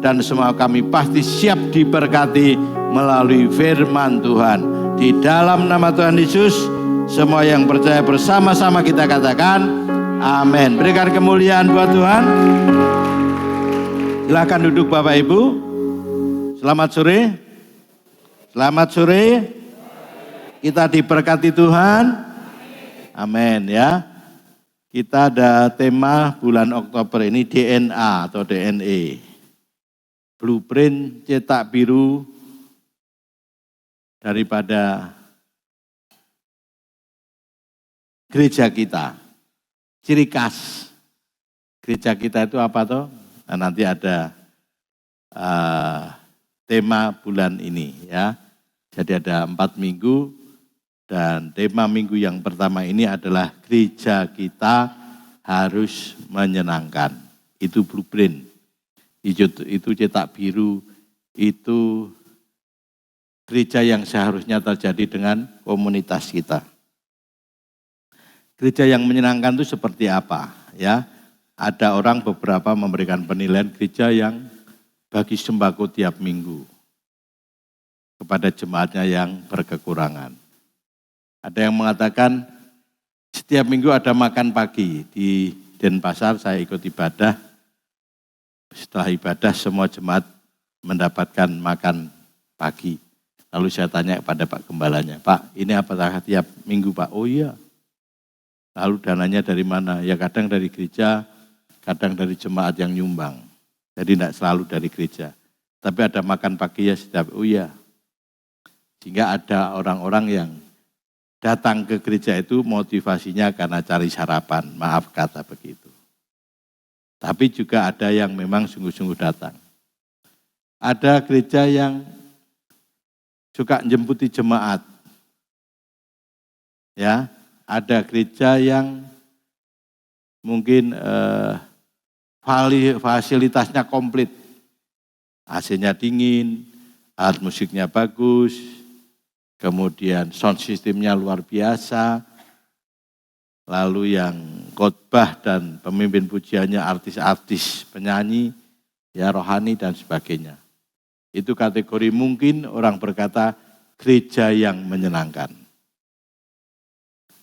dan semua kami pasti siap diberkati melalui firman Tuhan. Di dalam nama Tuhan Yesus, semua yang percaya bersama-sama kita katakan amin. Berikan kemuliaan buat Tuhan. Silakan duduk Bapak Ibu. Selamat sore. Selamat sore. Kita diberkati Tuhan. Amin ya. Kita ada tema bulan Oktober ini DNA atau DNA. Blueprint cetak biru daripada gereja kita. Ciri khas gereja kita itu apa toh? Nah, nanti ada tema bulan ini ya. Jadi ada 4 minggu dan tema minggu yang pertama ini adalah gereja kita harus menyenangkan. Itu blueprint, itu cetak biru, itu gereja yang seharusnya terjadi dengan komunitas kita. Gereja yang menyenangkan itu seperti apa ya? Ada orang beberapa memberikan penilaian gereja yang bagi sembako tiap minggu kepada jemaatnya yang berkekurangan. Ada yang mengatakan setiap minggu ada makan pagi. Di Denpasar saya ikut ibadah. Setelah ibadah semua jemaat mendapatkan makan pagi. Lalu saya tanya kepada Pak Gembalanya, Pak ini apakah tiap minggu Pak? Oh iya. Lalu dananya dari mana? Ya kadang dari gereja, kadang dari jemaat yang nyumbang. Jadi tidak selalu dari gereja. Tapi ada makan pagi ya setiap, oh iya. Sehingga ada orang-orang yang datang ke gereja itu motivasinya karena cari sarapan, maaf kata begitu. Tapi juga ada yang memang sungguh-sungguh datang. Ada gereja yang suka jemputi jemaat. Ya, ada gereja yang mungkin fasilitasnya komplit. AC-nya dingin, alat musiknya bagus, kemudian sound systemnya luar biasa, lalu yang khotbah dan pemimpin pujiannya artis-artis, penyanyi, ya rohani dan sebagainya. Itu kategori mungkin orang berkata gereja yang menyenangkan.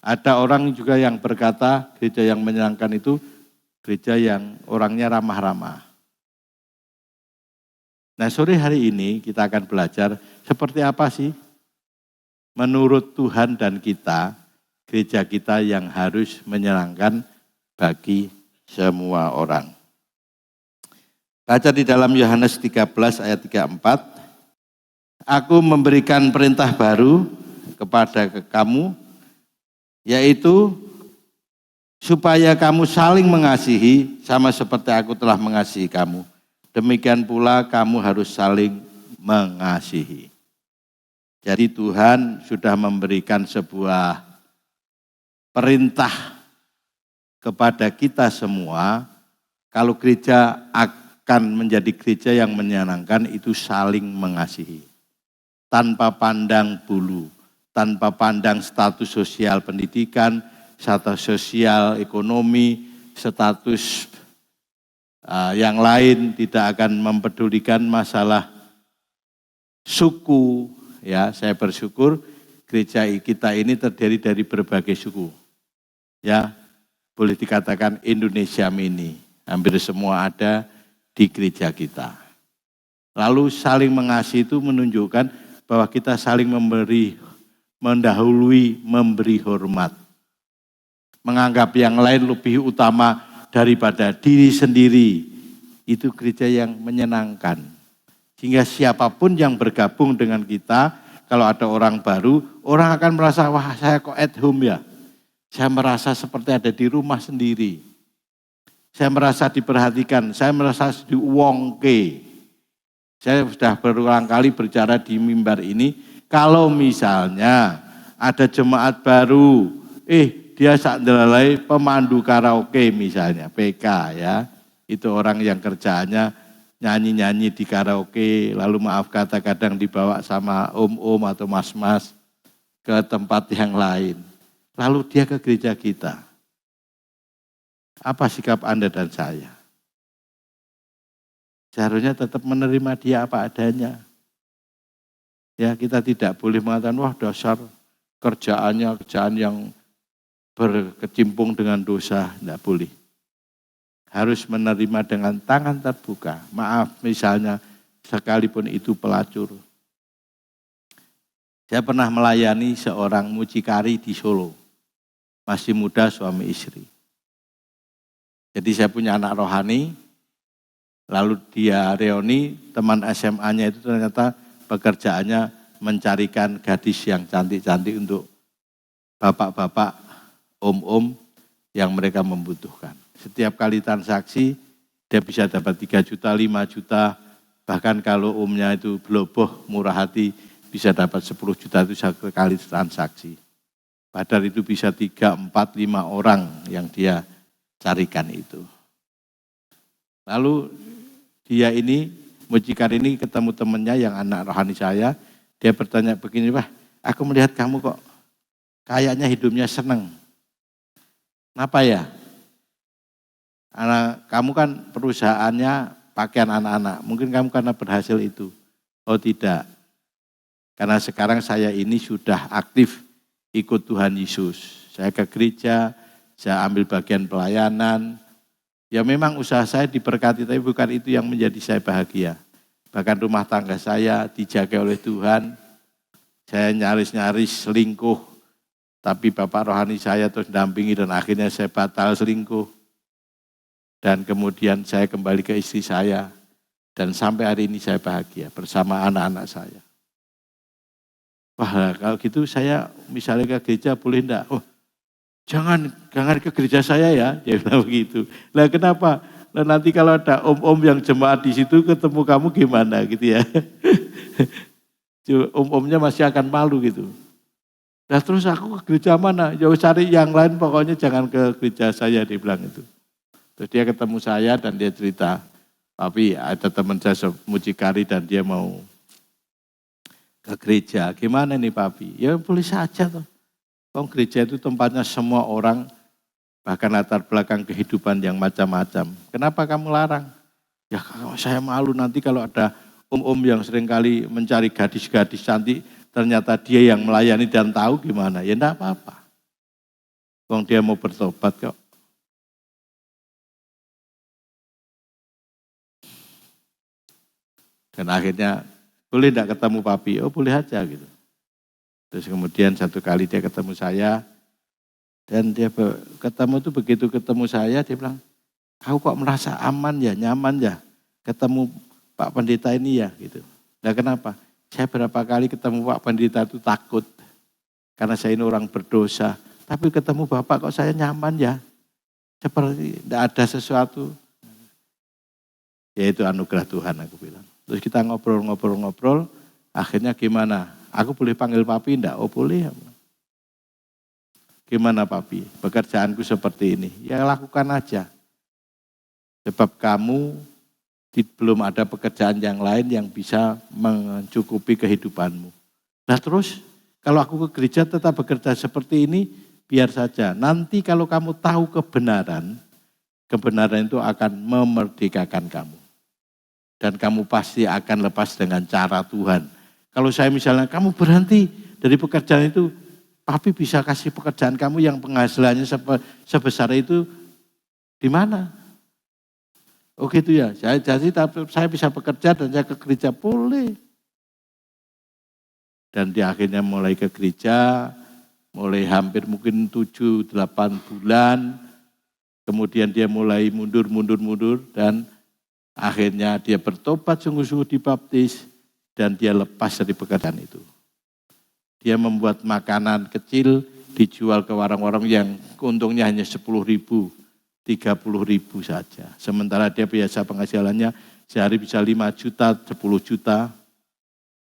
Ada orang juga yang berkata gereja yang menyenangkan itu gereja yang orangnya ramah-ramah. Nah sore hari ini kita akan belajar seperti apa sih menurut Tuhan dan kita, gereja kita yang harus menyenangkan bagi semua orang. Baca di dalam Yohanes 13 ayat 34. Aku memberikan perintah baru kepada kamu, yaitu supaya kamu saling mengasihi sama seperti aku telah mengasihi kamu. Demikian pula kamu harus saling mengasihi. Jadi Tuhan sudah memberikan sebuah perintah kepada kita semua, kalau gereja akan menjadi gereja yang menyenangkan itu saling mengasihi. Tanpa pandang bulu, tanpa pandang status sosial pendidikan, status sosial ekonomi, status yang lain, tidak akan mempedulikan masalah suku. Ya, saya bersyukur gereja kita ini terdiri dari berbagai suku. Ya, boleh dikatakan Indonesia mini. Hampir semua ada di gereja kita. Lalu saling mengasihi itu menunjukkan bahwa kita saling mendahului, memberi hormat. Menganggap yang lain lebih utama daripada diri sendiri. Itu gereja yang menyenangkan. Sehingga siapapun yang bergabung dengan kita, kalau ada orang baru, orang akan merasa, wah saya kok at home ya. Saya merasa seperti ada di rumah sendiri. Saya merasa diperhatikan, saya merasa diuwongke. Saya sudah berulang kali bicara di mimbar ini, kalau misalnya ada jemaat baru, dia sakdelalai pemandu karaoke misalnya, PK ya. Itu orang yang kerjaannya nyanyi-nyanyi di karaoke, lalu maaf kata kadang dibawa sama om-om atau mas-mas ke tempat yang lain. Lalu dia ke gereja kita. Apa sikap Anda dan saya? Seharusnya tetap menerima dia apa adanya. Ya, kita tidak boleh mengatakan, wah dasar kerjaan yang berkecimpung dengan dosa. Tidak boleh. Harus menerima dengan tangan terbuka. Maaf, misalnya sekalipun itu pelacur. Saya pernah melayani seorang mucikari di Solo. Masih muda, suami istri. Jadi saya punya anak rohani, lalu dia reuni, teman SMA-nya itu ternyata pekerjaannya mencarikan gadis yang cantik-cantik untuk bapak-bapak, om-om yang mereka membutuhkan. Setiap kali transaksi, dia bisa dapat 3 juta, 5 juta, bahkan kalau omnya itu beloboh, murah hati, bisa dapat 10 juta itu satu kali transaksi. Padahal itu bisa 3, 4, 5 orang yang dia carikan itu. Lalu dia ini, mucikari ini ketemu temannya yang anak rohani saya, dia bertanya begini, Pak, aku melihat kamu kok kayaknya hidupnya senang. Kenapa ya? Kamu kan perusahaannya pakaian anak-anak, mungkin kamu karena berhasil itu. Oh tidak, karena sekarang saya ini sudah aktif ikut Tuhan Yesus. Saya ke gereja, saya ambil bagian pelayanan. Ya memang usaha saya diberkati, tapi bukan itu yang menjadi saya bahagia. Bahkan rumah tangga saya dijaga oleh Tuhan. Saya nyaris-nyaris selingkuh, tapi Bapak rohani saya terus dampingi dan akhirnya saya batal selingkuh. Dan kemudian saya kembali ke istri saya. Dan sampai hari ini saya bahagia bersama anak-anak saya. Wah kalau gitu saya misalnya ke gereja boleh enggak? Oh jangan ke gereja saya ya, dia bilang begitu. Lah kenapa? Nah nanti kalau ada om-om yang jemaat di situ ketemu kamu gimana gitu ya. Om-omnya masih akan malu gitu. Nah terus aku ke gereja mana? Ya cari yang lain pokoknya jangan ke gereja saya, dia bilang itu. Terus dia ketemu saya dan dia cerita, tapi ada teman saya mucikari dan dia mau ke gereja. Gimana nih Papi? Ya boleh saja toh. Gereja itu tempatnya semua orang, bahkan latar belakang kehidupan yang macam-macam. Kenapa kamu larang? Ya kalau saya malu nanti kalau ada om-om yang seringkali mencari gadis-gadis cantik, ternyata dia yang melayani dan tahu gimana. Ya enggak apa-apa. Dia mau bertobat kok. Dan akhirnya, boleh enggak ketemu Papi? Oh boleh aja gitu. Terus kemudian satu kali dia ketemu saya, dan dia ketemu itu begitu ketemu saya, dia bilang, aku kok merasa aman ya, nyaman ya, ketemu Pak Pendeta ini ya gitu. Nah kenapa? Saya berapa kali ketemu Pak Pendeta itu takut, karena saya ini orang berdosa. Tapi ketemu Bapak kok saya nyaman ya, seperti tidak ada sesuatu. Yaitu anugerah Tuhan aku bilang. Terus kita ngobrol, akhirnya gimana? Aku boleh panggil Papi enggak? Oh boleh. Gimana Papi? Pekerjaanku seperti ini. Ya lakukan aja. Sebab kamu belum ada pekerjaan yang lain yang bisa mencukupi kehidupanmu. Nah terus kalau aku ke gereja tetap bekerja seperti ini, biar saja. Nanti kalau kamu tahu kebenaran itu akan memerdekakan kamu. Dan kamu pasti akan lepas dengan cara Tuhan. Kalau saya misalnya, kamu berhenti dari pekerjaan itu, Papi bisa kasih pekerjaan kamu yang penghasilannya sebesar itu di mana? Oh gitu ya, saya bisa bekerja dan saya ke gereja, boleh. Dan dia akhirnya mulai ke gereja, mulai hampir mungkin 7-8 bulan, kemudian dia mulai mundur, dan akhirnya dia bertobat sungguh-sungguh dibaptis, dan dia lepas dari pekerjaan itu. Dia membuat makanan kecil, dijual ke warung-warung yang untungnya hanya 10.000, 30.000 saja. Sementara dia biasa penghasilannya sehari bisa 5 juta, 10 juta.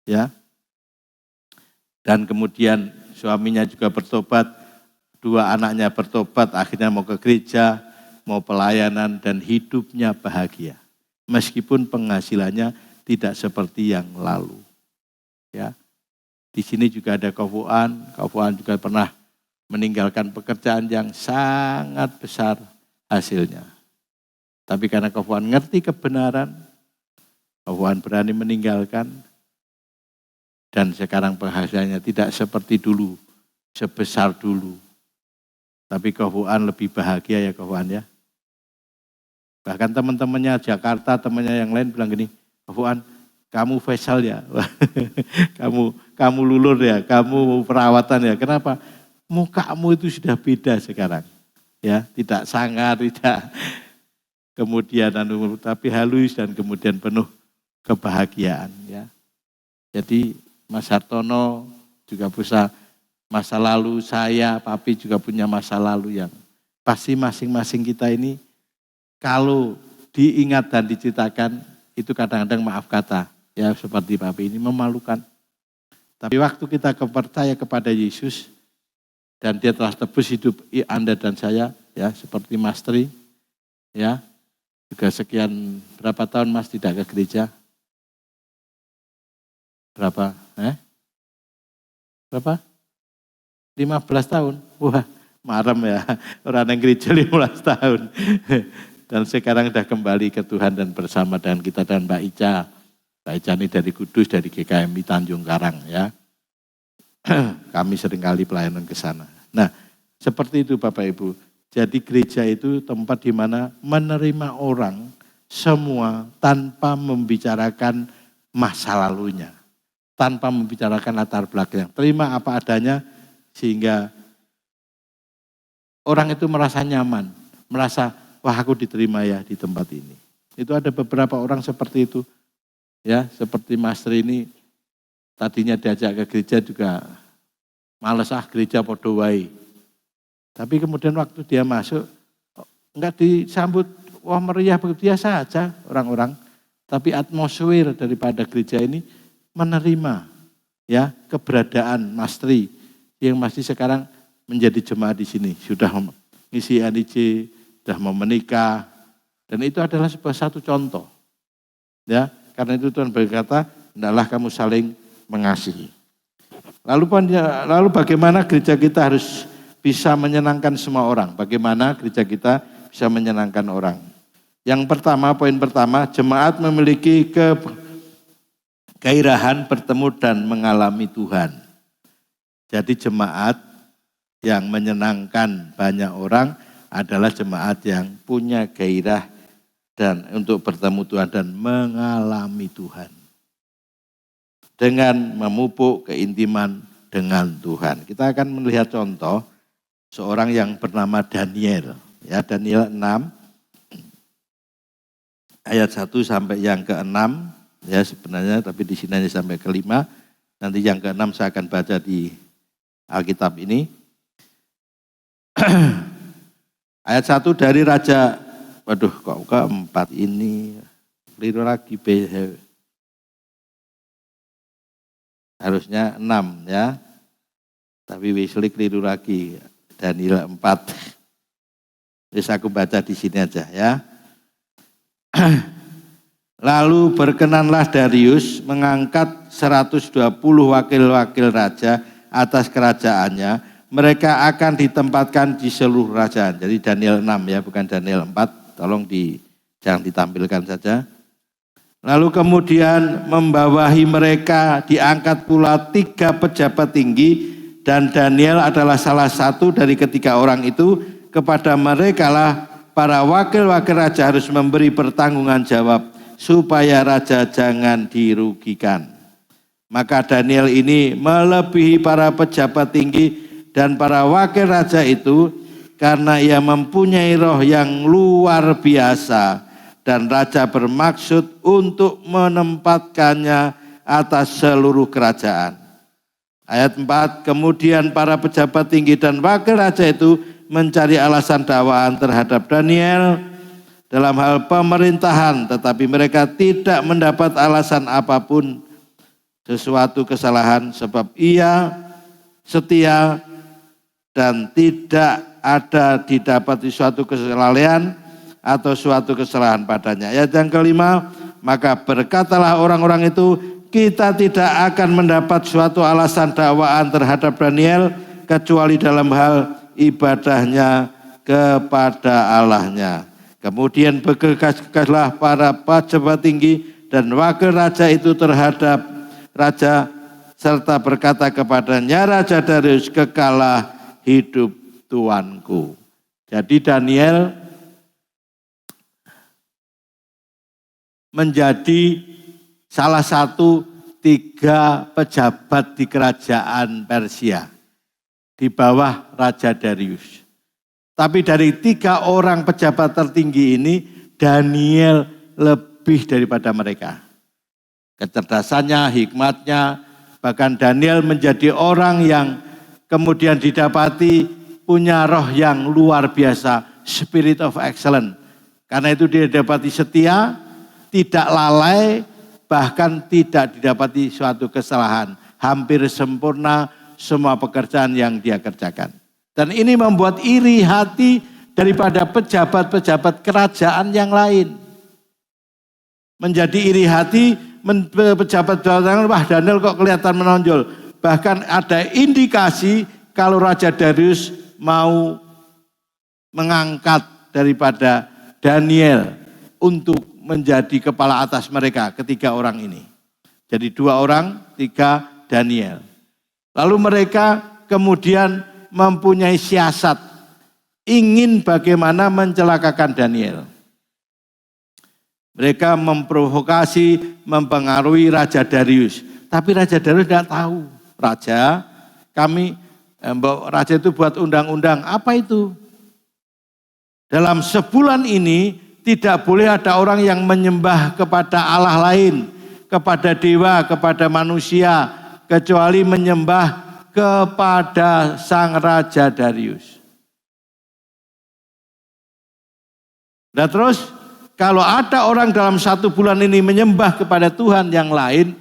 Ya. Dan kemudian suaminya juga bertobat, 2 anaknya bertobat, akhirnya mau ke gereja, mau pelayanan, dan hidupnya bahagia. Meskipun penghasilannya tidak seperti yang lalu. Ya. Di sini juga ada Kofuan juga pernah meninggalkan pekerjaan yang sangat besar hasilnya. Tapi karena Kofuan ngerti kebenaran, Kau Fuan berani meninggalkan, dan sekarang penghasilannya tidak seperti dulu, sebesar dulu. Tapi Kau Fuan lebih bahagia ya Kau Fuan ya. Bahkan teman-temannya Jakarta, temannya yang lain bilang gini, Kau Fuan, kamu Faisal ya, kamu lulur ya, kamu perawatan ya. Kenapa? Mukamu itu sudah beda sekarang, ya, tidak sangar, tidak kemudian tapi halus dan kemudian penuh kebahagiaan, ya. Jadi Mas Hartono juga bisa masa lalu, saya, Papi juga punya masa lalu yang pasti masing-masing kita ini kalau diingat dan diceritakan itu kadang-kadang maaf kata. Ya seperti Papi ini memalukan. Tapi waktu kita percaya kepada Yesus dan dia telah tebus hidup Anda dan saya, ya seperti Mas Tri, ya juga sekian berapa tahun Mas tidak ke gereja? Berapa? Berapa? 15 tahun. Wah, marem ya. Orang yang gereja 15 tahun. Dan sekarang sudah kembali ke Tuhan dan bersama dengan kita dan Mbak Ica. Mbak Ica ini dari Kudus, dari GKMI Tanjung Karang ya. Kami seringkali pelayanan ke sana. Nah, seperti itu Bapak Ibu. Jadi gereja itu tempat di mana menerima orang semua tanpa membicarakan masa lalunya. Tanpa membicarakan latar belakang. Terima apa adanya sehingga orang itu merasa nyaman. Merasa, wah aku diterima ya di tempat ini. Itu ada beberapa orang seperti itu. Ya, seperti Mas Tri ini tadinya diajak ke gereja juga males gereja podo wae. Tapi kemudian waktu dia masuk enggak disambut wah meriah biasa aja orang-orang. Tapi atmosfer daripada gereja ini menerima ya keberadaan Mas Tri yang masih sekarang menjadi jemaat di sini. Sudah mengisi NIC, sudah mau menikah. Dan itu adalah satu contoh. Ya, karena itu Tuhan berkata, hendaklah kamu saling mengasihi. Lalu bagaimana gereja kita harus bisa menyenangkan semua orang? Bagaimana gereja kita bisa menyenangkan orang? Yang pertama, poin pertama, jemaat memiliki kegairahan bertemu dan mengalami Tuhan. Jadi jemaat yang menyenangkan banyak orang adalah jemaat yang punya gairah dan untuk bertemu Tuhan dan mengalami Tuhan. Dengan memupuk keintiman dengan Tuhan. Kita akan melihat contoh seorang yang bernama Daniel. Ya, Daniel 6 ayat 1 sampai yang ke-6. Ya sebenarnya tapi di sini hanya sampai ke-5. Nanti yang ke-6 saya akan baca di Alkitab ini. Ayat 1 dari Raja, waduh kok ke-4 ini, keliru lagi, harusnya 6 ya, tapi Wesley keliru lagi, Daniel 4. Terus aku baca di sini aja ya. Lalu berkenanlah Darius mengangkat 120 wakil-wakil raja atas kerajaannya. Mereka akan ditempatkan di seluruh kerajaan. Jadi Daniel 6 ya, bukan Daniel 4. Tolong jangan ditampilkan saja. Lalu kemudian membawahi mereka diangkat pula 3 pejabat tinggi. Dan Daniel adalah salah satu dari ketiga orang itu. Kepada mereka lah para wakil-wakil raja harus memberi pertanggungan jawab. Supaya raja jangan dirugikan. Maka Daniel ini melebihi para pejabat tinggi dan para wakil raja itu karena ia mempunyai roh yang luar biasa dan raja bermaksud untuk menempatkannya atas seluruh kerajaan. Ayat 4, kemudian para pejabat tinggi dan wakil raja itu mencari alasan dakwaan terhadap Daniel dalam hal pemerintahan, tetapi mereka tidak mendapat alasan apapun sesuatu kesalahan sebab ia setia dan tidak ada didapati suatu kelalaian atau suatu kesalahan padanya. Ayat yang kelima, maka berkatalah orang-orang itu, kita tidak akan mendapat suatu alasan dakwaan terhadap Daniel kecuali dalam hal ibadahnya kepada Allahnya. Kemudian bergegas-gegaslah para pejabat tinggi Dan wakil raja itu terhadap raja serta berkata kepadanya, Raja Darius, kekalah hidup tuanku. Jadi Daniel menjadi salah satu 3 pejabat di kerajaan Persia di bawah Raja Darius. Tapi dari 3 orang pejabat tertinggi ini, Daniel lebih daripada mereka. Kecerdasannya, hikmatnya, bahkan Daniel menjadi orang yang kemudian didapati punya roh yang luar biasa, spirit of excellence. Karena itu dia didapati setia, tidak lalai, bahkan tidak didapati suatu kesalahan. Hampir sempurna semua pekerjaan yang dia kerjakan. Dan ini membuat iri hati daripada pejabat-pejabat kerajaan yang lain. Menjadi iri hati pejabat-pejabat yang lain, wah Daniel kok kelihatan menonjol. Bahkan ada indikasi kalau Raja Darius mau mengangkat daripada Daniel untuk menjadi kepala atas mereka, 3 orang ini. Jadi 2 orang, 3 Daniel. Lalu mereka kemudian mempunyai siasat, ingin bagaimana mencelakakan Daniel. Mereka memprovokasi, mempengaruhi Raja Darius. Tapi Raja Darius tidak tahu. Raja, Raja itu buat undang-undang, apa itu? Dalam sebulan ini, tidak boleh ada orang yang menyembah kepada Allah lain, kepada dewa, kepada manusia, kecuali menyembah kepada Sang Raja Darius. Nah terus, kalau ada orang dalam 1 bulan ini menyembah kepada Tuhan yang lain,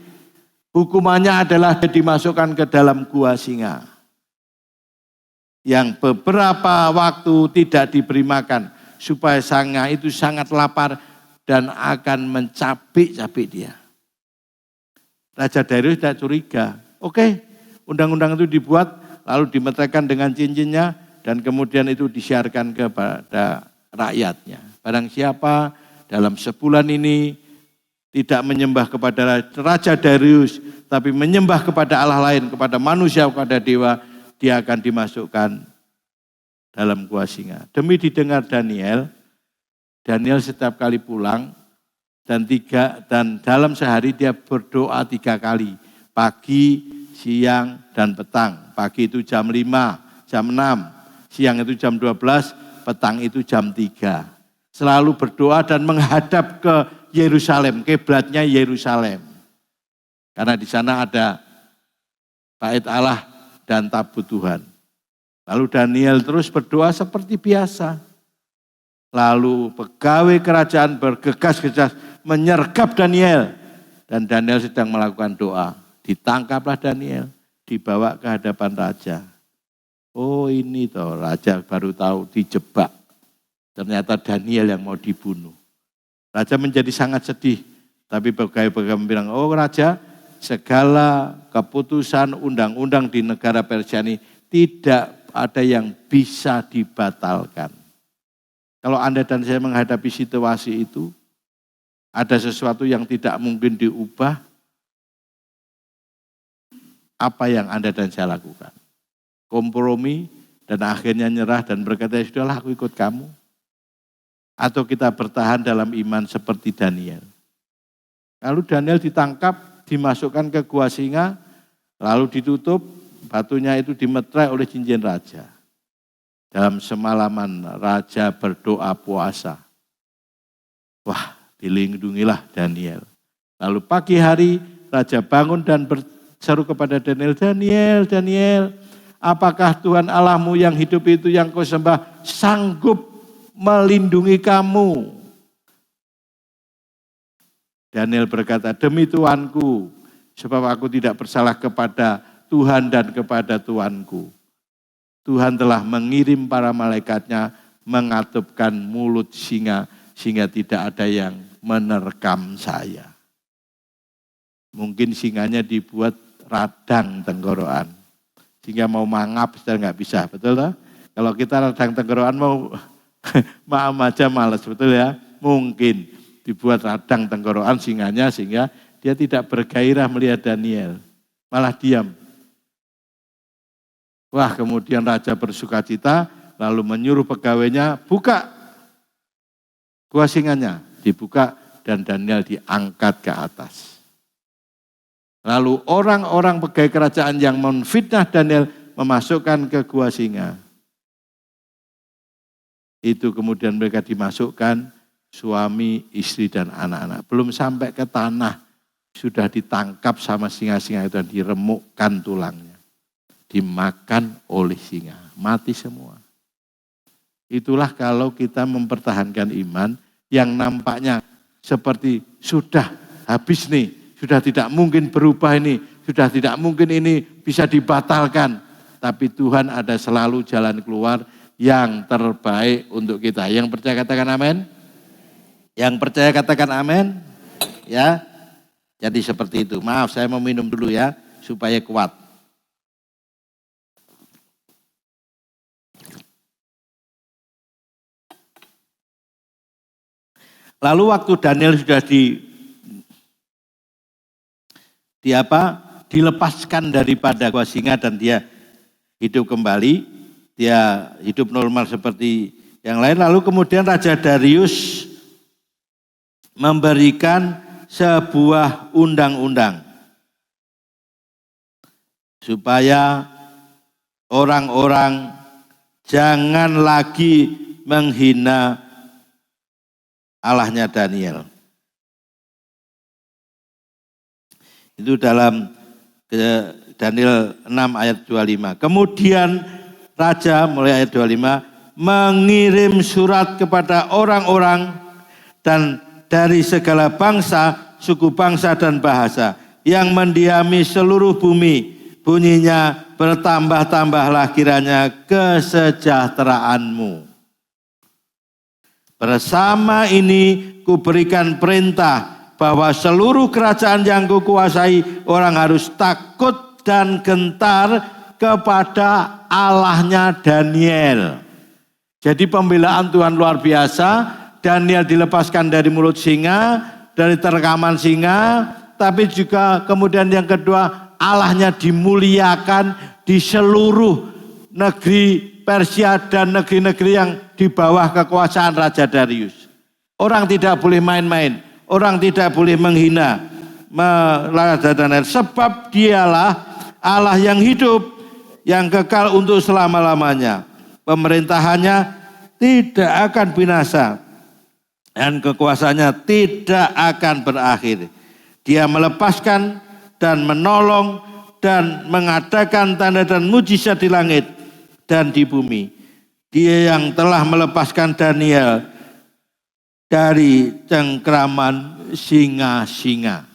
hukumannya adalah dimasukkan ke dalam gua singa. Yang beberapa waktu tidak diberi makan. Supaya singa itu sangat lapar dan akan mencabik-cabik dia. Raja Darius tidak curiga. Oke, undang-undang itu dibuat, lalu dimeteraikan dengan cincinnya, dan kemudian itu disiarkan kepada rakyatnya. Barang siapa dalam sebulan ini tidak menyembah kepada Raja Darius, tapi menyembah kepada Allah lain, kepada manusia, kepada dewa, dia akan dimasukkan dalam gua singa. Demi didengar Daniel setiap kali pulang dan dalam sehari dia berdoa 3 kali. Pagi, siang, dan petang. Pagi itu jam 5, jam 6, siang itu jam 12, petang itu jam 3. Selalu berdoa dan menghadap ke Yerusalem, kiblatnya Yerusalem. Karena di sana ada bait Allah dan tabut Tuhan. Lalu Daniel terus berdoa seperti biasa. Lalu pegawai kerajaan bergegas-gegas menyergap Daniel. Dan Daniel sedang melakukan doa. Ditangkaplah Daniel, dibawa ke hadapan raja. Oh ini toh, raja baru tahu dijebak. Ternyata Daniel yang mau dibunuh. Raja menjadi sangat sedih. Tapi pegawai-pegawai bilang, oh raja, segala keputusan undang-undang di negara Persia ini tidak ada yang bisa dibatalkan. Kalau Anda dan saya menghadapi situasi itu, ada sesuatu yang tidak mungkin diubah, apa yang Anda dan saya lakukan? Kompromi dan akhirnya nyerah dan berkata, ya sudahlah aku ikut kamu. Atau kita bertahan dalam iman seperti Daniel. Lalu Daniel ditangkap, dimasukkan ke gua singa, lalu ditutup, batunya itu dimeterai oleh cincin raja. Dalam semalaman raja berdoa puasa. Wah, dilindungilah Daniel. Lalu pagi hari raja bangun dan berseru kepada Daniel, Daniel, Daniel, apakah Tuhan Allahmu yang hidup itu yang kau sembah sanggup melindungi kamu? Daniel berkata, demi Tuanku, sebab aku tidak bersalah kepada Tuhan dan kepada Tuanku. Tuhan telah mengirim para malaikatnya mengatupkan mulut singa sehingga tidak ada yang menerkam saya. Mungkin singanya dibuat radang tenggorokan sehingga mau mangap sudah nggak bisa, betul tak? Kalau kita radang tenggorokan mau maaf aja males, betul ya? Mungkin. dibuat radang tenggorokan singanya sehingga dia tidak bergairah melihat Daniel, malah diam. Wah, kemudian raja bersukacita lalu menyuruh pegawainya buka gua singanya, dibuka dan Daniel diangkat ke atas. Lalu orang-orang pegawai kerajaan yang memfitnah Daniel memasukkan ke gua singa. Itu kemudian mereka dimasukkan, suami, istri, dan anak-anak. Belum sampai ke tanah, sudah ditangkap sama singa-singa itu dan diremukkan tulangnya. Dimakan oleh singa, mati semua. Itulah kalau kita mempertahankan iman yang nampaknya seperti sudah habis nih, sudah tidak mungkin berubah ini, sudah tidak mungkin ini bisa dibatalkan. Tapi Tuhan ada selalu jalan keluar yang terbaik untuk kita. Yang percaya katakan amin. Yang percaya katakan amin. Ya. Jadi seperti itu. Maaf, saya mau minum dulu ya supaya kuat. Lalu waktu Daniel sudah dilepaskan daripada gua singa dan dia hidup kembali, dia hidup normal seperti yang lain. Lalu kemudian Raja Darius memberikan sebuah undang-undang supaya orang-orang jangan lagi menghina Allahnya Daniel. Itu dalam Daniel 6 ayat 25. Kemudian Raja mulai ayat 25 mengirim surat kepada orang-orang dan dari segala bangsa, suku bangsa dan bahasa yang mendiami seluruh bumi. Bunyinya bertambah-tambahlah kiranya kesejahteraanmu. Bersama ini kuberikan perintah bahwa seluruh kerajaan yang kukuasai orang harus takut dan gentar kepada Allahnya Daniel. Jadi pembelaan Tuhan luar biasa. Daniel dilepaskan dari mulut singa, dari terkaman singa, tapi juga kemudian yang kedua Allahnya dimuliakan di seluruh negeri Persia dan negeri-negeri yang di bawah kekuasaan Raja Darius. Orang tidak boleh main-main, orang tidak boleh menghina Raja Daniel, sebab dialah Allah yang hidup, yang kekal untuk selama-lamanya. Pemerintahannya tidak akan binasa dan kekuasaannya tidak akan berakhir. Dia melepaskan dan menolong dan mengadakan tanda dan mujizat di langit dan di bumi. Dia yang telah melepaskan Daniel dari cengkraman singa-singa.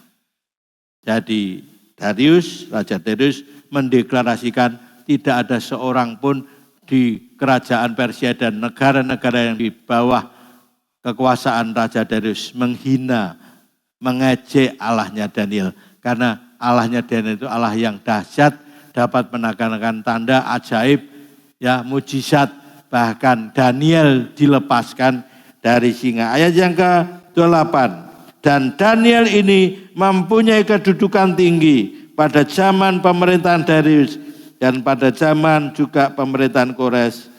Jadi Raja Darius mendeklarasikan tidak ada seorang pun di kerajaan Persia dan negara-negara yang di bawah kekuasaan Raja Darius menghina, mengejek Allahnya Daniel. Karena Allahnya Daniel itu Allah yang dahsyat, dapat menaklukkan tanda ajaib, ya mujizat, bahkan Daniel dilepaskan dari singa. Ayat yang ke-28. Dan Daniel ini mempunyai kedudukan tinggi pada zaman pemerintahan Darius dan pada zaman juga pemerintahan Kores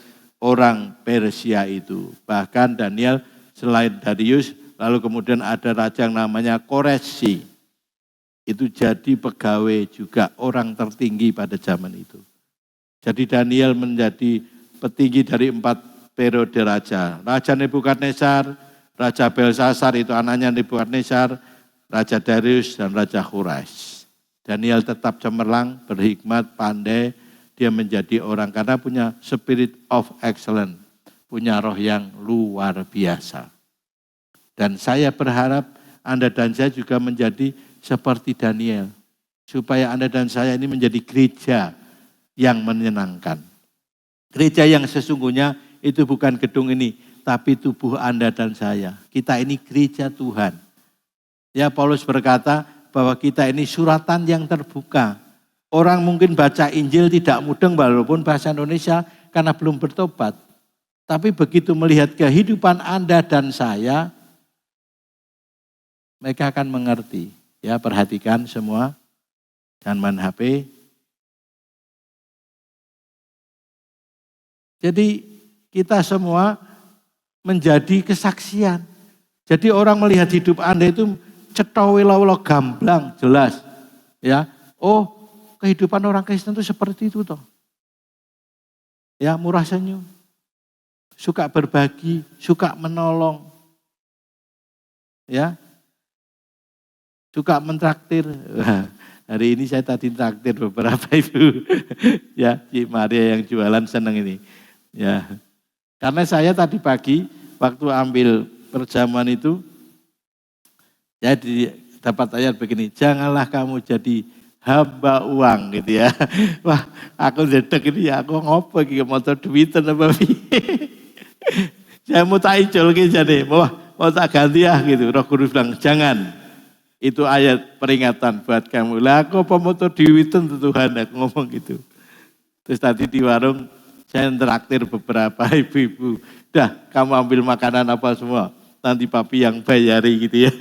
orang Persia itu. Bahkan Daniel selain Darius, lalu kemudian ada raja yang namanya Koresi. Itu jadi pegawai juga orang tertinggi pada zaman itu. Jadi Daniel menjadi petinggi dari 4 periode raja. Raja Nebukadnezar, Raja Belsasar itu anaknya Nebukadnezar, Raja Darius dan Raja Kores. Daniel tetap cemerlang, berhikmat, pandai. Dia menjadi orang karena punya spirit of excellence. Punya roh yang luar biasa. Dan saya berharap Anda dan saya juga menjadi seperti Daniel. Supaya Anda dan saya ini menjadi gereja yang menyenangkan. Gereja yang sesungguhnya itu bukan gedung ini, tapi tubuh Anda dan saya. Kita ini gereja Tuhan. Ya, Paulus berkata bahwa kita ini suratan yang terbuka. Orang mungkin baca Injil tidak mudeng walaupun bahasa Indonesia karena belum bertobat. Tapi begitu melihat kehidupan Anda dan saya, mereka akan mengerti. Ya, perhatikan semua, jangan main HP. Jadi kita semua menjadi kesaksian. Jadi orang melihat hidup Anda itu cetha-wela-wela gamblang, jelas. Ya, oh kehidupan orang Kristen itu seperti itu toh. Ya, murah senyum, suka berbagi, suka menolong. Ya, suka mentraktir. Hari ini saya tadi traktir beberapa ibu. Ya, Cik Maria yang jualan seneng ini. Ya, karena saya tadi pagi waktu ambil perjamuan itu, ya dapat ayat begini, janganlah kamu jadi hamba uang gitu ya. Wah, aku dedek ini ya, aku ngopo iki motor duiten apa piye. Saya mau tak ijol ki jane, wah mau tak ganti ya gitu. Roh Kudus bilang, jangan. Itu ayat peringatan buat kamu. Lah aku apa motor duiten Tuhan, aku ngomong gitu. Terus tadi di warung saya interaktir beberapa ibu-ibu. Dah, kamu ambil makanan apa semua. Nanti papi yang bayari gitu ya.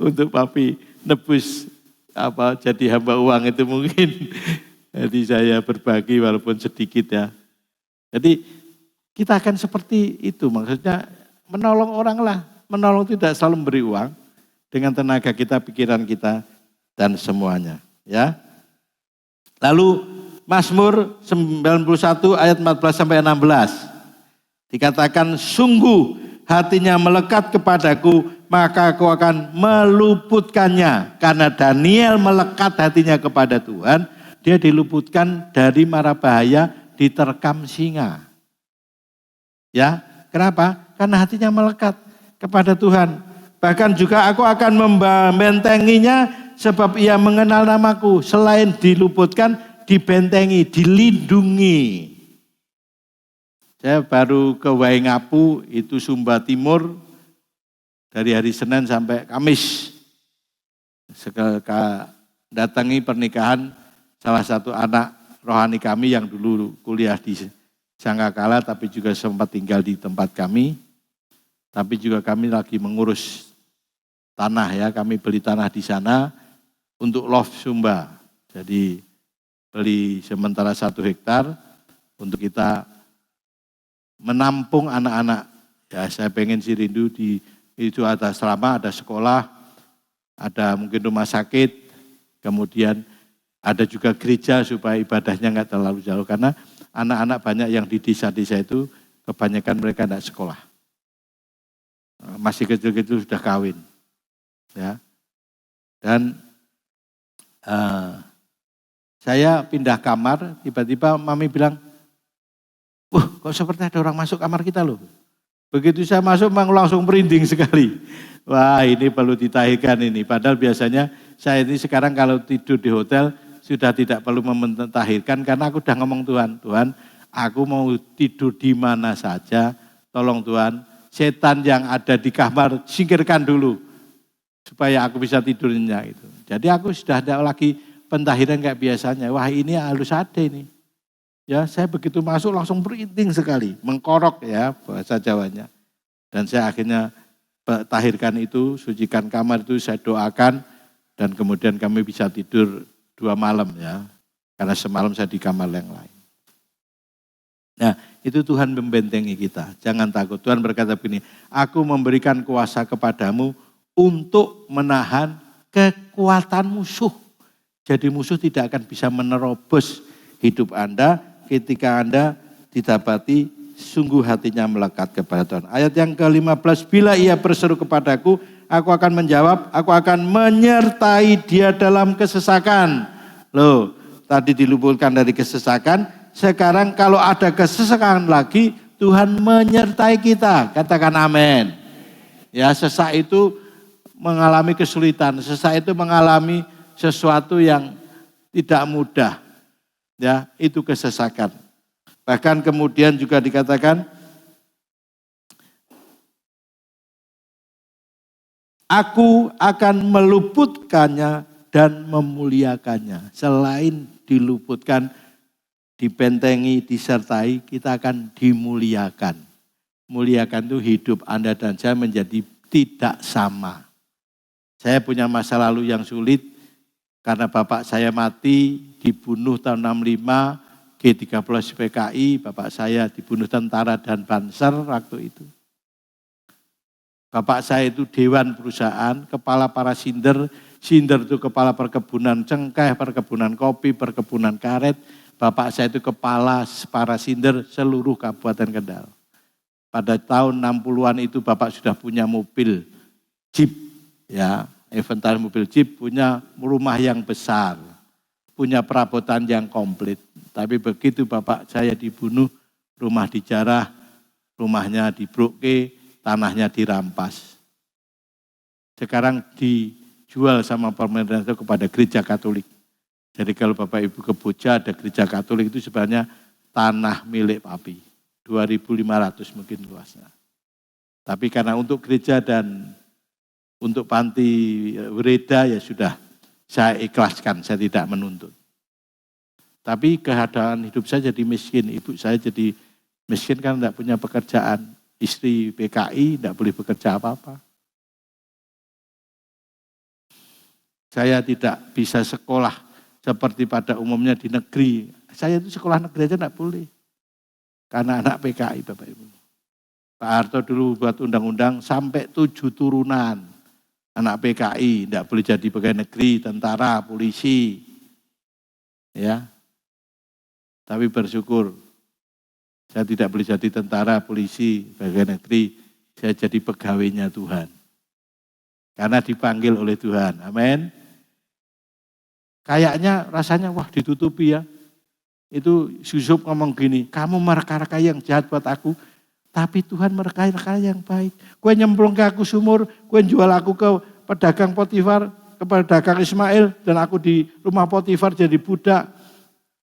Untuk papi nebus apa jadi hamba uang itu mungkin. Jadi saya berbagi walaupun sedikit ya. Jadi kita akan seperti itu, maksudnya menolong orang lah. Menolong tidak selalu memberi uang. Dengan tenaga kita, pikiran kita, dan semuanya. Ya. Lalu Mazmur 91 ayat 14 sampai 16. Dikatakan sungguh hatinya melekat kepadaku, maka aku akan meluputkannya. Karena Daniel melekat hatinya kepada Tuhan, dia diluputkan dari mara bahaya, diterkam singa. Ya, kenapa? Karena hatinya melekat kepada Tuhan. Bahkan juga aku akan membentenginya sebab ia mengenal namaku. Selain diluputkan, dibentengi, dilindungi. Saya baru ke Waingapu, itu Sumba Timur, dari hari Senin sampai Kamis. Datangi pernikahan salah satu anak rohani kami yang dulu kuliah di Sanggakala, tapi juga sempat tinggal di tempat kami. Tapi juga kami lagi mengurus tanah ya, kami beli tanah di sana untuk Love Sumba. Jadi beli sementara 1 hektar untuk kita menampung anak-anak. Ya, saya pengen sih rindu di itu ada asrama, ada sekolah, ada mungkin rumah sakit, kemudian ada juga gereja supaya ibadahnya nggak terlalu jauh. Karena anak-anak banyak yang di desa-desa itu kebanyakan mereka tidak sekolah. Masih kecil-kecil sudah kawin. Ya. Dan saya pindah kamar, tiba-tiba mami bilang, kok seperti ada orang masuk kamar kita loh. Begitu saya masuk langsung merinding sekali. Wah, ini perlu ditahirkan ini. Padahal biasanya saya ini sekarang kalau tidur di hotel sudah tidak perlu mentahirkan karena aku udah ngomong Tuhan, aku mau tidur di mana saja. Tolong Tuhan, setan yang ada di kamar singkirkan dulu supaya aku bisa tidur nyenyak itu. Jadi aku sudah ada lagi pentahiran kayak biasanya. Wah, ini halus ada ini. Ya, saya begitu masuk langsung merinding sekali, mengkorok ya bahasa Jawanya. Dan saya akhirnya tahirkan itu, sucikan kamar itu, saya doakan dan kemudian kami bisa tidur 2 malam ya. Karena semalam saya di kamar yang lain. Nah, itu Tuhan membentengi kita. Jangan takut. Tuhan berkata begini, aku memberikan kuasa kepadamu untuk menahan kekuatan musuh. Jadi musuh tidak akan bisa menerobos hidup Anda ketika Anda didapati sungguh hatinya melekat kepada Tuhan. Ayat yang ke-15, bila ia berseru kepadaku, aku akan menjawab, aku akan menyertai dia dalam kesesakan. Loh, tadi diluputkan dari kesesakan, sekarang kalau ada kesesakan lagi, Tuhan menyertai kita. Katakan amin. Ya, sesak itu mengalami kesulitan, sesak itu mengalami sesuatu yang tidak mudah. Ya, itu kesesakan. Bahkan kemudian juga dikatakan, aku akan meluputkannya dan memuliakannya. Selain diluputkan, dibentengi, disertai, kita akan dimuliakan. Muliakan itu hidup Anda dan saya menjadi tidak sama. Saya punya masa lalu yang sulit karena bapak saya mati, dibunuh tahun 65, G13 PKI, bapak saya dibunuh tentara dan Banser waktu itu. Bapak saya itu dewan perusahaan, kepala para Sinder itu kepala perkebunan cengkeh, perkebunan kopi, perkebunan karet. Bapak saya itu kepala para Sinder seluruh Kabupaten Kendal. Pada tahun 60-an itu bapak sudah punya mobil Jeep, ya, Avanza mobil Jeep, punya rumah yang besar, punya perabotan yang komplit. Tapi begitu bapak saya dibunuh, rumah dijarah, rumahnya dibroke, tanahnya dirampas. Sekarang dijual sama pemerintah itu kepada gereja Katolik. Jadi kalau Bapak Ibu ke Boja ada gereja Katolik itu sebenarnya tanah milik Papi. 2.500 mungkin luasnya. Tapi karena untuk gereja dan untuk panti Wereda ya sudah saya ikhlaskan, saya tidak menuntut. Tapi keadaan hidup saya jadi miskin, ibu saya jadi miskin kan tidak punya pekerjaan. Istri PKI tidak boleh bekerja apa-apa. Saya tidak bisa sekolah seperti pada umumnya di negeri. Saya itu sekolah negeri aja tidak boleh. Karena anak PKI Bapak Ibu. Pak Harto dulu buat undang-undang sampai 7 turunan. Anak PKI tidak boleh jadi pegawai negeri, tentara, polisi. Ya. Tapi bersyukur saya tidak boleh jadi tentara, polisi, pegawai negeri. Saya jadi pegawainya Tuhan. Karena dipanggil oleh Tuhan. Amin. Kayaknya rasanya wah ditutupi ya. Itu Yusuf ngomong gini, kamu mereka-reka yang jahat buat aku, tapi Tuhan mereka-reka yang baik. Kue nyemplung ke aku sumur, kue jual aku ke pedagang Potifar, ke pedagang Ismail, dan aku di rumah Potifar jadi budak,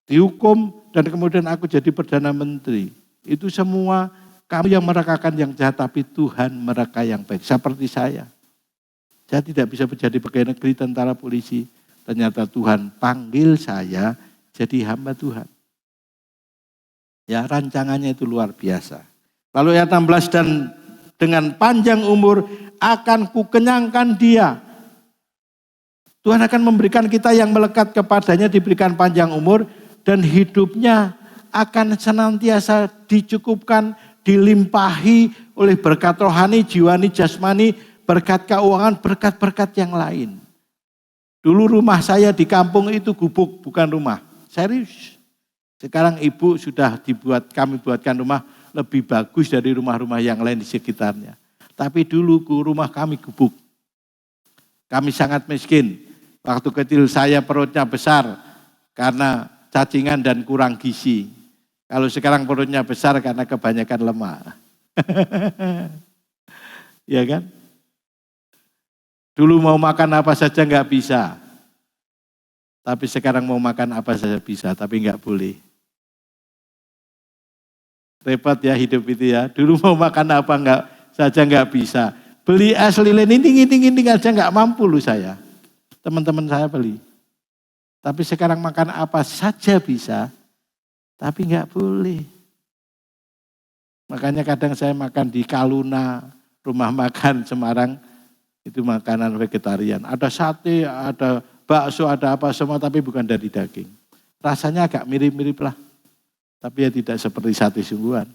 dihukum, dan kemudian aku jadi Perdana Menteri. Itu semua kamu yang merekakan yang jahat, tapi Tuhan mereka yang baik. Seperti saya. Saya tidak bisa menjadi pegawai negeri, tentara, polisi. Ternyata Tuhan panggil saya jadi hamba Tuhan. Ya, rancangannya itu luar biasa. Lalu ayat 16, dan dengan panjang umur akan kukenyangkan dia. Tuhan akan memberikan kita yang melekat kepadanya, diberikan panjang umur, dan hidupnya akan senantiasa dicukupkan, dilimpahi oleh berkat rohani, jiwani, jasmani, berkat keuangan, berkat-berkat yang lain. Dulu rumah saya di kampung itu gubuk, bukan rumah. Serius. Sekarang ibu sudah kami buatkan rumah lebih bagus dari rumah-rumah yang lain di sekitarnya. Tapi dulu rumah kami gubuk. Kami sangat miskin. Waktu kecil saya perutnya besar karena cacingan dan kurang gizi. Kalau sekarang perutnya besar karena kebanyakan lemak. Ya kan? Dulu mau makan apa saja enggak bisa. Tapi sekarang mau makan apa saja bisa, tapi enggak boleh. Repot ya hidup itu ya. Dulu mau makan apa saja enggak bisa. Beli es lilin ini aja enggak mampu loh saya. Teman-teman saya beli. Tapi sekarang makan apa saja bisa, tapi enggak boleh. Makanya kadang saya makan di Kaluna, rumah makan Semarang, itu makanan vegetarian. Ada sate, ada bakso, ada apa semua, tapi bukan dari daging. Rasanya agak mirip-mirip lah. Tapi ya tidak seperti sate sungguhan.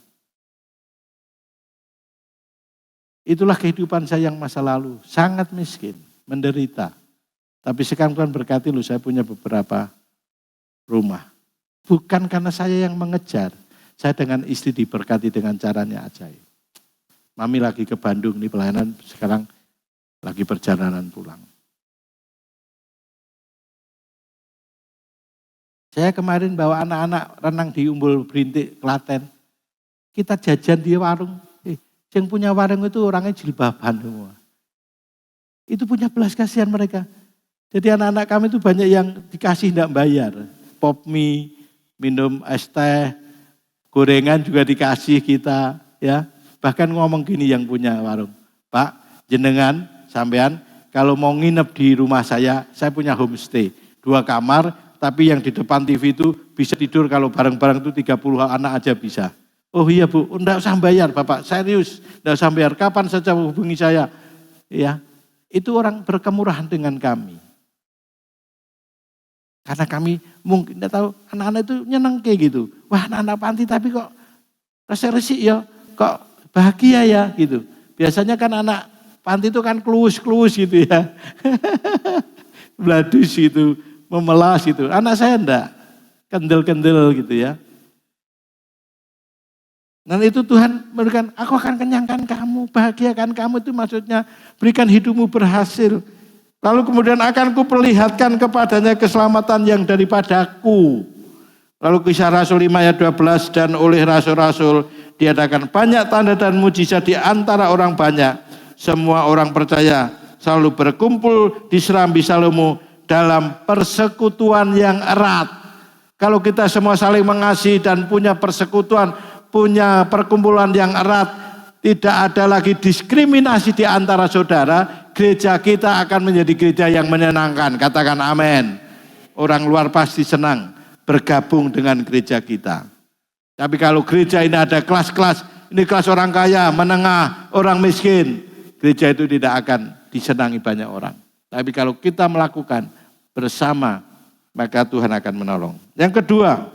Itulah kehidupan saya yang masa lalu. Sangat miskin, menderita. Tapi sekarang Tuhan berkati loh, saya punya beberapa rumah. Bukan karena saya yang mengejar. Saya dengan istri diberkati dengan caranya ajaib. Mami lagi ke Bandung nih pelayanan, sekarang lagi perjalanan pulang. Saya kemarin bawa anak-anak renang di Umbul Berintik, Klaten. Kita jajan di warung. Yang punya warung itu orangnya jilbaban semua. Itu punya belas kasihan mereka. Jadi anak-anak kami itu banyak yang dikasih tidak bayar. Pop mie, minum es teh, gorengan juga dikasih kita. Ya, bahkan ngomong gini yang punya warung. Pak, jenengan, sampean, kalau mau nginep di rumah saya punya homestay. 2 kamar, tapi yang di depan TV itu bisa tidur kalau bareng-bareng itu 30 anak aja bisa. Oh iya Bu, enggak usah bayar Bapak, serius, enggak usah bayar. Kapan saja hubungi saya. Ya, Itu orang berkemurahan dengan kami. Karena kami mungkin tidak tahu anak-anak itu nyeneng kayak gitu. Wah, anak-anak panti tapi kok resik-resik ya, kok bahagia ya gitu. Biasanya kan anak panti itu kan kelus-kelus gitu ya. Bladus gitu, memelas gitu. Anak saya enggak, kendel-kendel gitu ya. Dan itu Tuhan memberikan, aku akan kenyangkan kamu, bahagiakan kamu, itu maksudnya berikan hidupmu berhasil. Lalu kemudian akan kuperlihatkan kepadanya keselamatan yang daripadaku. Lalu Kisah Rasul 5 ayat 12, dan oleh rasul-rasul diadakan banyak tanda dan mujizat di antara orang banyak. Semua orang percaya selalu berkumpul di serambi Salomo dalam persekutuan yang erat. Kalau kita semua saling mengasihi dan punya persekutuan, punya perkumpulan yang erat, tidak ada lagi diskriminasi di antara saudara, gereja kita akan menjadi gereja yang menyenangkan. Katakan amin. Orang luar pasti senang bergabung dengan gereja kita. Tapi kalau gereja ini ada kelas-kelas, ini kelas orang kaya, menengah, orang miskin, gereja itu tidak akan disenangi banyak orang. Tapi kalau kita melakukan bersama, maka Tuhan akan menolong. Yang kedua,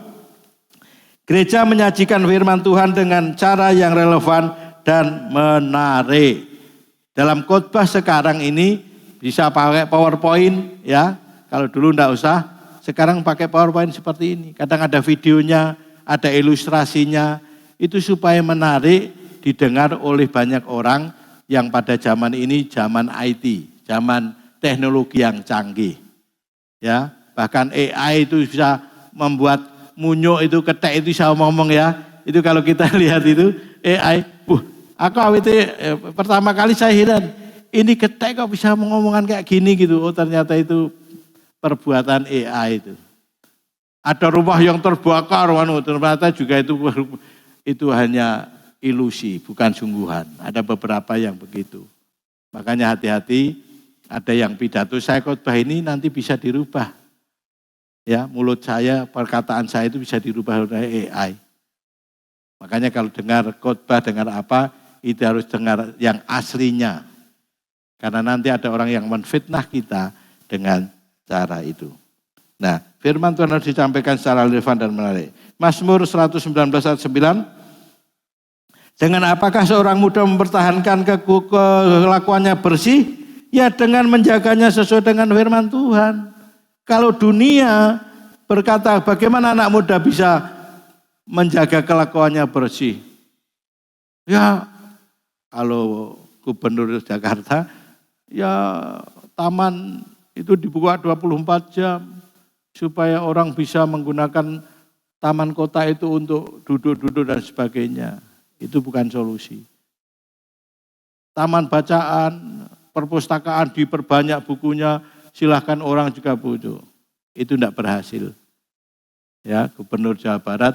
gereja menyajikan firman Tuhan dengan cara yang relevan dan menarik. Dalam khotbah sekarang ini bisa pakai PowerPoint ya. Kalau dulu enggak usah, sekarang pakai PowerPoint seperti ini. Kadang ada videonya, ada ilustrasinya. Itu supaya menarik, didengar oleh banyak orang yang pada zaman ini zaman IT, zaman teknologi yang canggih. Ya, bahkan AI itu bisa membuat munyuk itu, ketek itu bisa ngomong ya. Itu kalau kita lihat itu AI, aku pertama kali saya heran, ini ketek kok bisa mengomongan kayak gini gitu. Oh ternyata itu perbuatan AI itu. Ada rumah yang terbakar, ternyata juga itu hanya ilusi, bukan sungguhan. Ada beberapa yang begitu. Makanya hati-hati, ada yang pidato saya khotbah ini nanti bisa dirubah. Ya, mulut saya, perkataan saya itu bisa dirubah oleh AI. Makanya kalau dengar khotbah, dengar apa, itu harus dengar yang aslinya. Karena nanti ada orang yang menfitnah kita dengan cara itu. Nah, firman Tuhan harus disampaikan secara relevan dan menarik. Mazmur 119 ayat 9. Dengan apakah seorang muda mempertahankan kelakuannya bersih? Ya dengan menjaganya sesuai dengan firman Tuhan. Kalau dunia berkata bagaimana anak muda bisa menjaga kelakuannya bersih? Ya kalau gubernur Jakarta, ya taman itu dibuka 24 jam supaya orang bisa menggunakan taman kota itu untuk duduk-duduk dan sebagainya. Itu bukan solusi. Taman bacaan, perpustakaan diperbanyak bukunya, silahkan orang juga butuh. Itu tidak berhasil. Ya, Gubernur Jawa Barat,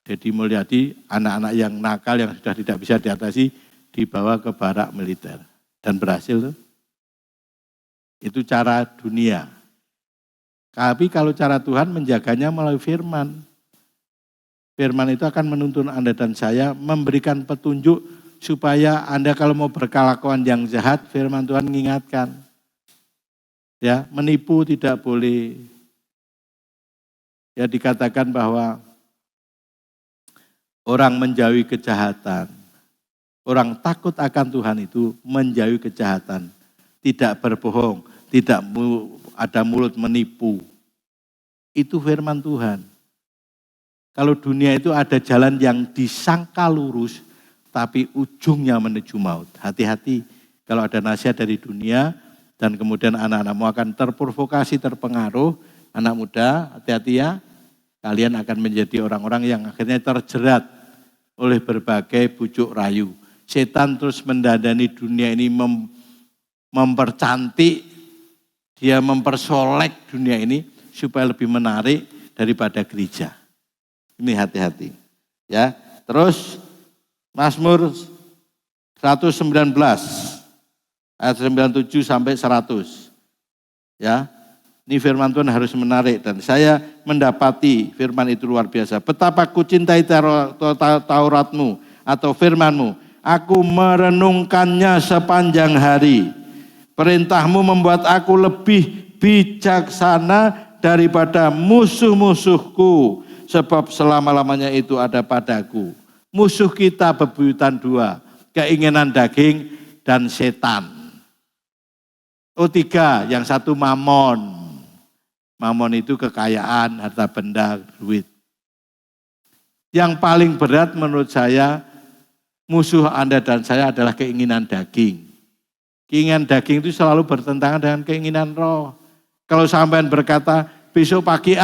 Deddy Mulyadi, anak-anak yang nakal yang sudah tidak bisa diatasi, dibawa ke barak militer. Dan berhasil tuh. Itu cara dunia. Tapi kalau cara Tuhan menjaganya melalui firman. Firman itu akan menuntun Anda dan saya, memberikan petunjuk supaya Anda kalau mau berkelakuan yang jahat, firman Tuhan mengingatkan. Ya, menipu tidak boleh. Ya, dikatakan bahwa orang menjauhi kejahatan. Orang takut akan Tuhan itu menjauhi kejahatan. Tidak berbohong, tidak ada mulut menipu. Itu firman Tuhan. Kalau dunia itu ada jalan yang disangka lurus, tapi ujungnya menuju maut. Hati-hati kalau ada nasihat dari dunia, dan kemudian anak-anakmu akan terprovokasi, terpengaruh. Anak muda, hati-hati ya. Kalian akan menjadi orang-orang yang akhirnya terjerat oleh berbagai bujuk rayu. Setan terus mendandani dunia ini, mempercantik, dia mempersolek dunia ini supaya lebih menarik daripada gereja. Ini hati-hati. Ya, terus Mazmur 119 ayat 97 sampai 100. Ya. Ini firman Tuhan harus menarik dan saya mendapati firman itu luar biasa. Betapa ku cintai Tauratmu atau firmanmu. Aku merenungkannya sepanjang hari. Perintahmu membuat aku lebih bijaksana daripada musuh-musuhku, sebab selama-lamanya itu ada padaku. Musuh kita bebuyutan dua, keinginan daging dan setan. Oh, tiga, yang satu mamon. Mamon itu kekayaan, harta benda, duit. Yang paling berat menurut saya, musuh Anda dan saya adalah keinginan daging. Keinginan daging itu selalu bertentangan dengan keinginan roh. Kalau sampean berkata, besok pagi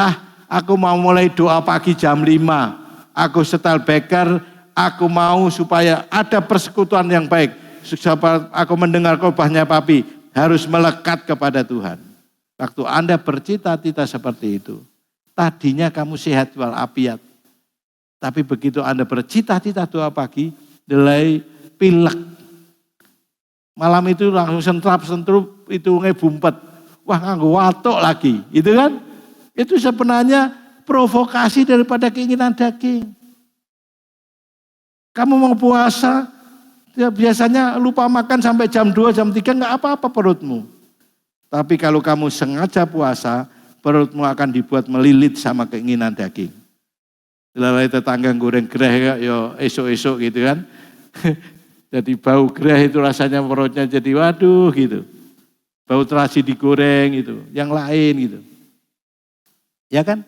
aku mau mulai doa pagi jam 5. Aku setel beker, aku mau supaya ada persekutuan yang baik. Supaya aku mendengar khotbahnya papi, harus melekat kepada Tuhan. Waktu Anda bercita-cita seperti itu, tadinya kamu sehat walafiat. Tapi begitu Anda bercita-cita doa pagi, delay pilek. Malam itu langsung sentrap-sentrup, itu ngebumpet. Wah, nganggo watuk lagi, gitu kan? Itu sebenarnya provokasi daripada keinginan daging. Kamu mau puasa, ya biasanya lupa makan sampai jam 2, jam 3, enggak apa-apa perutmu. Tapi kalau kamu sengaja puasa, perutmu akan dibuat melilit sama keinginan daging. Lalai tetangga goreng gereh ya esok-esok gitu kan. Jadi bau gereh itu rasanya perutnya jadi waduh gitu. Bau terasi digoreng gitu, yang lain gitu. Ya kan?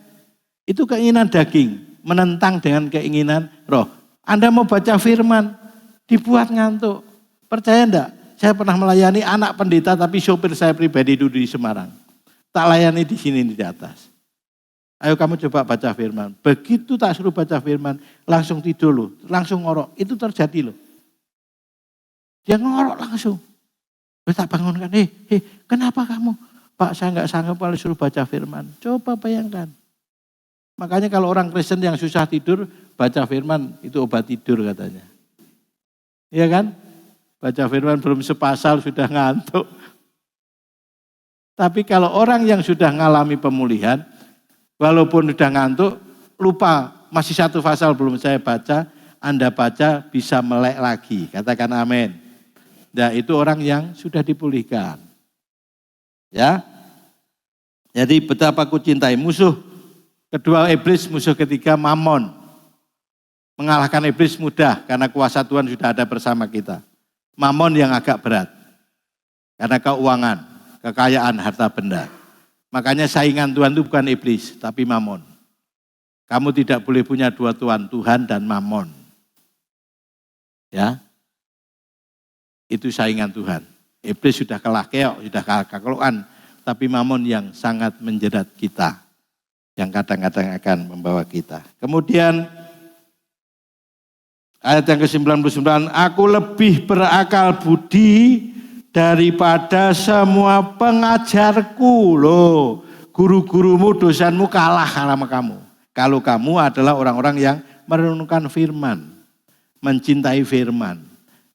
Itu keinginan daging, menentang dengan keinginan roh. Anda mau baca firman, dibuat ngantuk. Percaya enggak? Saya pernah melayani anak pendeta tapi sopir saya pribadi dulu di Semarang. Tak layani di sini di atas. Ayo kamu coba baca firman. Begitu tak suruh baca firman, langsung tidur loh, langsung ngorok. Itu terjadi loh. Dia ngorok langsung. Saya tak bangunkan, kenapa kamu? Pak, saya enggak sanggup kalau suruh baca firman. Coba bayangkan. Makanya kalau orang Kristen yang susah tidur, baca firman itu obat tidur katanya. Iya kan? Baca firman belum sepasal sudah ngantuk. Tapi kalau orang yang sudah ngalami pemulihan, walaupun sudah ngantuk, lupa masih satu pasal belum saya baca, Anda baca bisa melek lagi. Katakan amin. Nah, itu orang yang sudah dipulihkan. Ya. Jadi betapa ku cintai musuh. Kedua iblis, musuh ketiga Mamon. Mengalahkan iblis mudah karena kuasa Tuhan sudah ada bersama kita. Mamon yang agak berat. Karena keuangan, kekayaan, harta benda. Makanya saingan Tuhan itu bukan iblis, tapi Mamon. Kamu tidak boleh punya dua Tuhan, Tuhan dan Mamon. Ya. Itu saingan Tuhan. Iblis sudah kalah keok, sudah kalah kekelokan. Tapi Mamon yang sangat menjerat kita. Yang kadang-kadang akan membawa kita. Kemudian ayat yang ke-99. Aku lebih berakal budi daripada semua pengajarku. Loh, guru-gurumu, dosenmu kalah sama kamu. Kalau kamu adalah orang-orang yang merenungkan firman. Mencintai firman.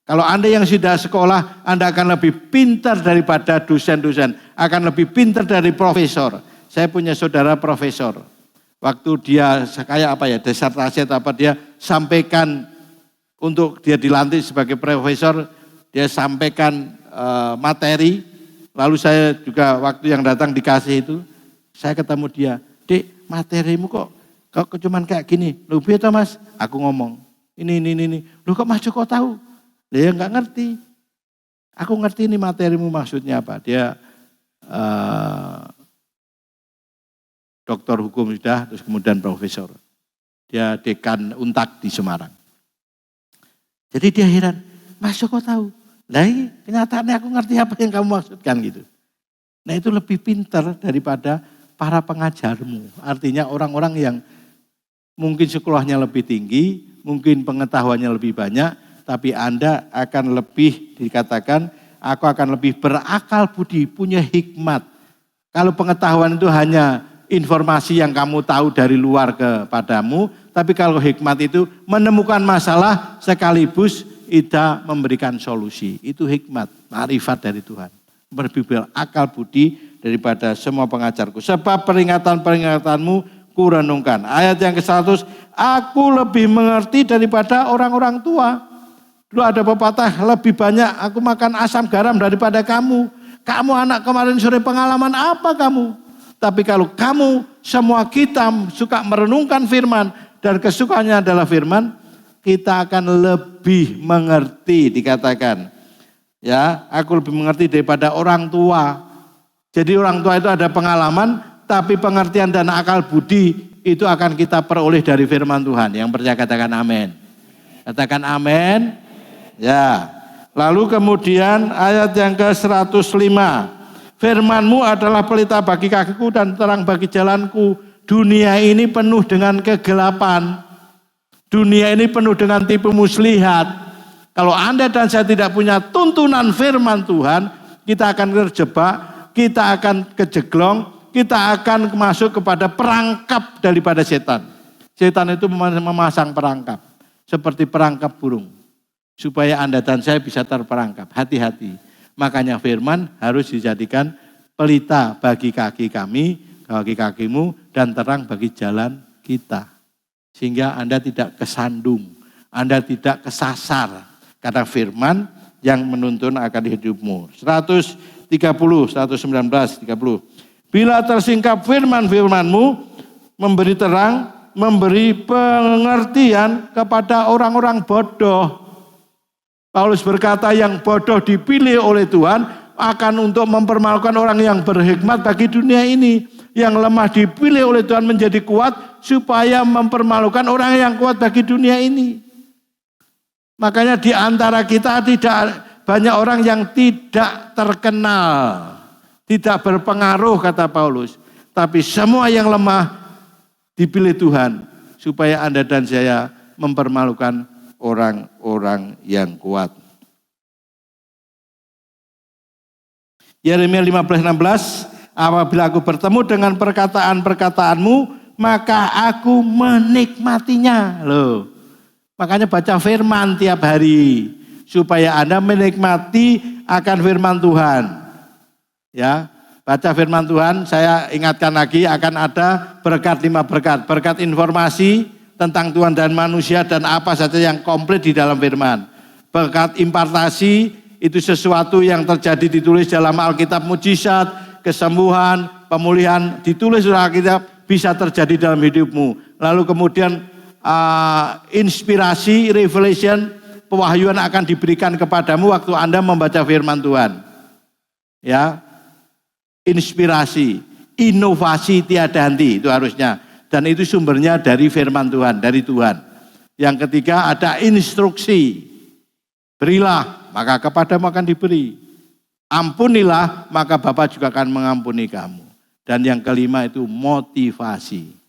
Kalau Anda yang sudah sekolah, Anda akan lebih pintar daripada dosen-dosen. Akan lebih pintar dari profesor. Saya punya saudara profesor. Waktu dia kayak apa ya, disertasi atau apa, dia sampaikan untuk dia dilantik sebagai profesor, dia sampaikan materi. Lalu saya juga waktu yang datang dikasih itu, saya ketemu dia, "Dek, materimu kok cuman kayak gini." "Loh, biar Mas?" Aku ngomong, ini. "Loh, kok Mas Joko tahu?" Dia nggak ngerti. Aku ngerti ini materimu maksudnya apa. Dia doktor hukum sudah, terus kemudian profesor. Dia dekan Untak di Semarang. Jadi dia heran, "Mas Joko tahu?" Nah, ini kenyataannya aku ngerti apa yang kamu maksudkan gitu. Nah, itu lebih pintar daripada para pengajarmu. Artinya orang-orang yang mungkin sekolahnya lebih tinggi, mungkin pengetahuannya lebih banyak, tapi Anda akan lebih dikatakan, aku akan lebih berakal budi, punya hikmat. Kalau pengetahuan itu hanya informasi yang kamu tahu dari luar kepadamu, tapi kalau hikmat itu menemukan masalah sekaligus tidak memberikan solusi. Itu hikmat, ma'rifat dari Tuhan. Lebih berakal budi daripada semua pengajarku. Sebab peringatan-peringatanmu kurenungkan. Ayat yang ke-100, aku lebih mengerti daripada orang-orang tua. Dulu ada pepatah, lebih banyak aku makan asam garam daripada kamu. Kamu anak kemarin sore pengalaman apa kamu? Tapi kalau kamu semua kita suka merenungkan firman dan kesukaannya adalah firman, kita akan lebih mengerti dikatakan. Ya, aku lebih mengerti daripada orang tua. Jadi orang tua itu ada pengalaman, tapi pengertian dan akal budi itu akan kita peroleh dari firman Tuhan. Yang percaya katakan amin. Katakan amin. Ya. Lalu kemudian ayat yang ke-105. Firman-Mu adalah pelita bagi kakiku dan terang bagi jalanku. Dunia ini penuh dengan kegelapan. Dunia ini penuh dengan tipu muslihat. Kalau Anda dan saya tidak punya tuntunan firman Tuhan, kita akan terjebak, kita akan kejeglong, kita akan masuk kepada perangkap daripada setan. Setan itu memasang perangkap, seperti perangkap burung. Supaya Anda dan saya bisa terperangkap, hati-hati. Makanya firman harus dijadikan pelita bagi kaki kami, bagi kakimu, dan terang bagi jalan kita. Sehingga Anda tidak kesandung, Anda tidak kesasar. Karena firman yang menuntun akan hidupmu. 130, 119, 30. Bila tersingkap firman-firman-Mu, memberi terang, memberi pengertian kepada orang-orang bodoh. Paulus berkata yang bodoh dipilih oleh Tuhan akan untuk mempermalukan orang yang berhikmat bagi dunia ini. Yang lemah dipilih oleh Tuhan menjadi kuat supaya mempermalukan orang yang kuat bagi dunia ini. Makanya di antara kita tidak banyak orang yang tidak terkenal, tidak berpengaruh kata Paulus. Tapi semua yang lemah dipilih Tuhan supaya Anda dan saya mempermalukan orang-orang yang kuat. Yeremia 15:16, apabila aku bertemu dengan perkataan-perkataanmu, maka aku menikmatinya. Loh. Makanya baca firman tiap hari supaya Anda menikmati akan firman Tuhan. Ya, baca firman Tuhan, saya ingatkan lagi akan ada berkat 5 berkat. Berkat informasi tentang Tuhan dan manusia dan apa saja yang komplit di dalam firman. Berkat impartasi itu sesuatu yang terjadi ditulis dalam Alkitab, mujizat, kesembuhan, pemulihan ditulis dalam Alkitab bisa terjadi dalam hidupmu. Lalu kemudian inspirasi, revelation, pewahyuan akan diberikan kepadamu waktu Anda membaca firman Tuhan. Ya, inspirasi, inovasi tiada henti itu harusnya. Dan itu sumbernya dari firman Tuhan, dari Tuhan. Yang ketiga ada instruksi. Berilah, maka kepadamu akan diberi. Ampunilah, maka Bapa juga akan mengampuni kamu. Dan yang kelima itu motivasi.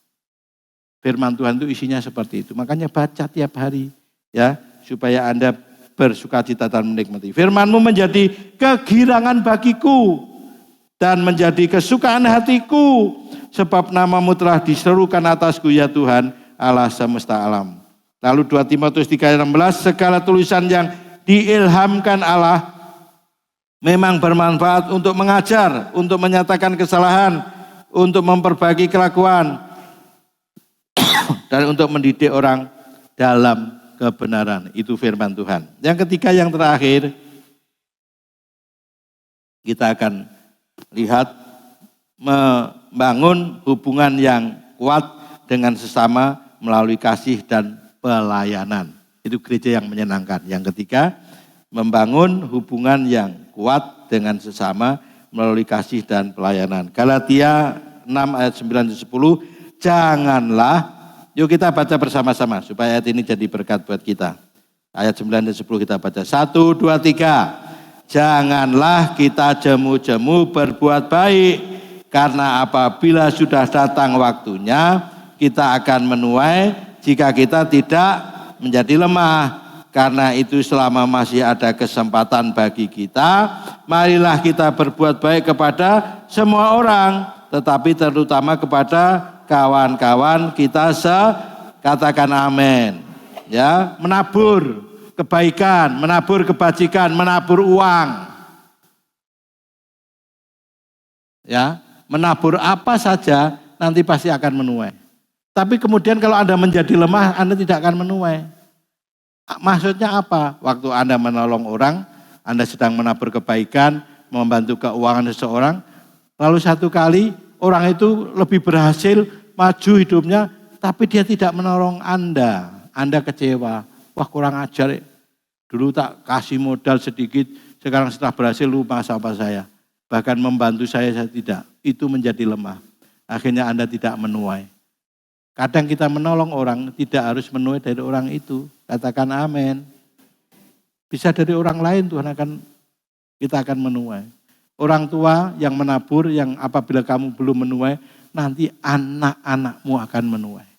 Firman Tuhan itu isinya seperti itu. Makanya baca tiap hari ya supaya Anda bersukacita dan menikmati. Firman-Mu menjadi kegirangan bagiku dan menjadi kesukaan hatiku sebab nama-Mu telah diserukan atasku ya Tuhan Allah semesta alam. Lalu 2 Timotius 3:16, segala tulisan yang diilhamkan Allah memang bermanfaat untuk mengajar, untuk menyatakan kesalahan, untuk memperbaiki kelakuan, dan untuk mendidik orang dalam kebenaran. Itu firman Tuhan. Yang ketiga, yang terakhir, kita akan lihat membangun hubungan yang kuat dengan sesama melalui kasih dan pelayanan. Itu gereja yang menyenangkan. Yang ketiga, membangun hubungan yang kuat dengan sesama melalui kasih dan pelayanan. Galatia 6 ayat 9-10, janganlah. Yuk kita baca bersama-sama supaya ayat ini jadi berkat buat kita. Ayat 9 dan 10 kita baca. 1, 2, 3. Janganlah kita jemu-jemu berbuat baik. Karena apabila sudah datang waktunya, kita akan menuai jika kita tidak menjadi lemah. Karena itu selama masih ada kesempatan bagi kita, marilah kita berbuat baik kepada semua orang. Tetapi terutama kepada kawan-kawan kita katakan amin. Ya, menabur kebaikan, menabur kebajikan, menabur uang. Ya, menabur apa saja nanti pasti akan menuai. Tapi kemudian kalau Anda menjadi lemah, Anda tidak akan menuai. Maksudnya apa? Waktu Anda menolong orang, Anda sedang menabur kebaikan, membantu keuangan seseorang. Lalu satu kali orang itu lebih berhasil maju hidupnya, tapi dia tidak menolong Anda. Anda kecewa, wah kurang ajar. Dulu tak kasih modal sedikit, sekarang setelah berhasil lupa sama saya. Bahkan membantu saya tidak. Itu menjadi lemah. Akhirnya Anda tidak menuai. Kadang kita menolong orang, tidak harus menuai dari orang itu. Katakan amin. Bisa dari orang lain kita akan menuai. Orang tua yang menabur, yang apabila kamu belum menuai, nanti anak-anakmu akan menuai.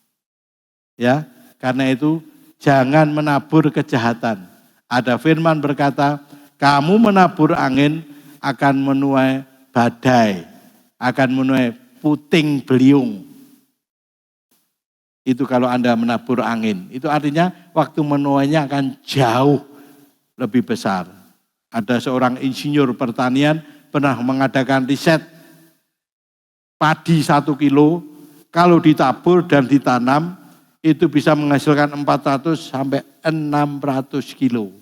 Ya, karena itu jangan menabur kejahatan. Ada firman berkata, kamu menabur angin akan menuai badai, akan menuai puting beliung. Itu kalau Anda menabur angin. Itu artinya waktu menuainya akan jauh lebih besar. Ada seorang insinyur pertanian pernah mengadakan riset, padi 1 kilo kalau ditabur dan ditanam itu bisa menghasilkan 400 sampai 600 kilo.